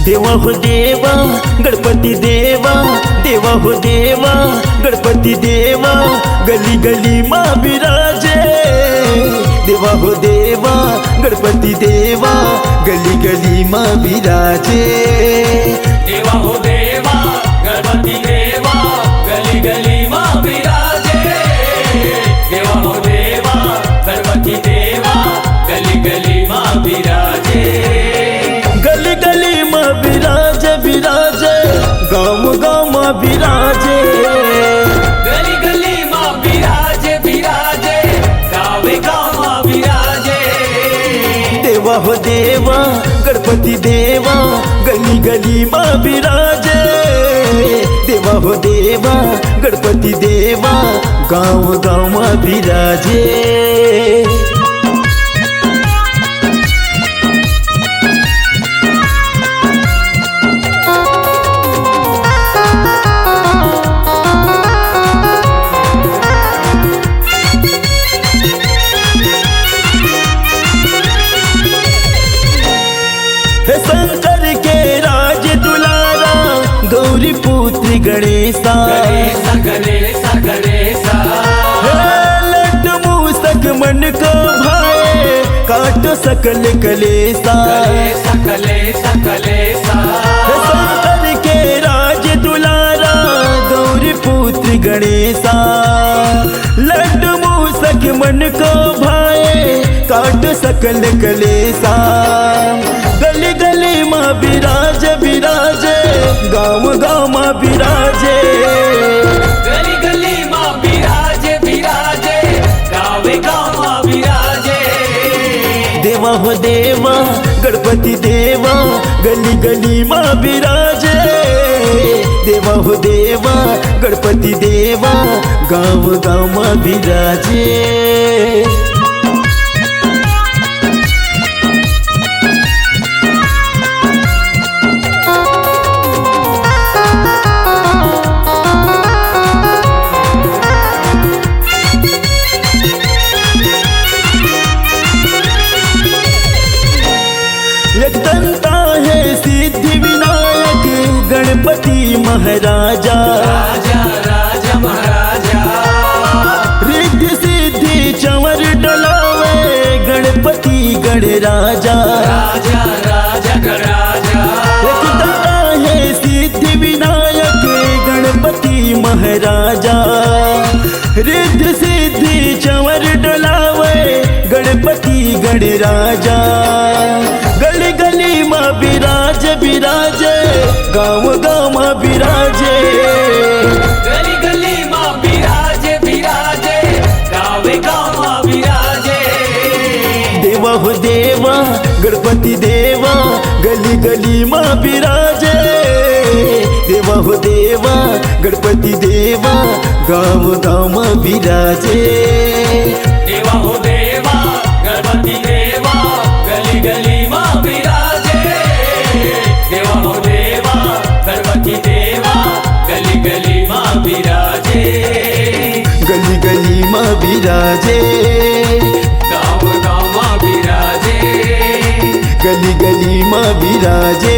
देवा हो देवा गणपती देवा, देवा हो देवा गणपती देवा, गली गली माँ बिराजे। देवा हो देवा गणपती देवा, गली गली माँ बिराजे। देवा हो देवा गणपति देवा, गली गली माँ बिराजे। देवा हो देवा गणपति देवा, गली गली माँ बिराजे। गली गली माँ बिराजे बिराजे, गाँव गाँव माँ बिराजे। गली गली माँ बिराजे बिराजे, गाँव गाँव माँ बिराजे। देवा हो देवा गणपती देवा, गली गली माँ बिराजे। देवा हो देवा गणपती देवा, गाँव गाँव माँ बिराजे। शंकर के राज दुलारा, गौरी पुत्री गणेशा। गणेशा गणेशा गणेशा, लड्डू मूसक मन को भाए, काटो सकल कलेसा। कलेसा कलेसा कलेसा। शंकर के राज दुलारा, गौरी पुत्री गणेशा। लड्डू मूसक मन को भाए, काटो सकल कलेसा। गली गली माँ बिराजे बिराजे, गाँव गाँव माँ बिराजे। गली गली माँ बिराजे बिराजे, गाँव गाँव माँ बिराजे। देवा हो देवा गणपति देवा, गली गली माँ बिराजे। देवा हो देवा गणपति देवा, गाँव गाँव माँ बिराजे। एकदंता है सिद्धि विनायक, गणपति महाराजा। राजा राजा महाराजा, रिद्धि सिद्धि चंवर डलावे, गणपति गणराजा। राजा राजा गणराजा। एकदंता है सिद्धि विनायक, गणपति महाराजा। रिद्धि सिद्धि चंवर डलावे, गणपति गणराजा। गली गली माँ बिराजे बिराजे, गाँव गाँव माँ बिराजे। गली गली माँ बिराजे बिराजे, गाँव गाँव माँ बिराजे। देवा हो देवा गणपति देवा, गली गली माँ बिराजे। देवा हो देवा गणपति देवा, गाँव गाँव माँ बिराजे। देवा हो देवा गणपति देवा, गली गली माँ बिराजे। देवा हो देवा गणपति देवा, गली गली माँ बिराजे। गली गली माँ बिराजे, गाँव गाँव माँ बिराजे। गली गली माँ बिराजे।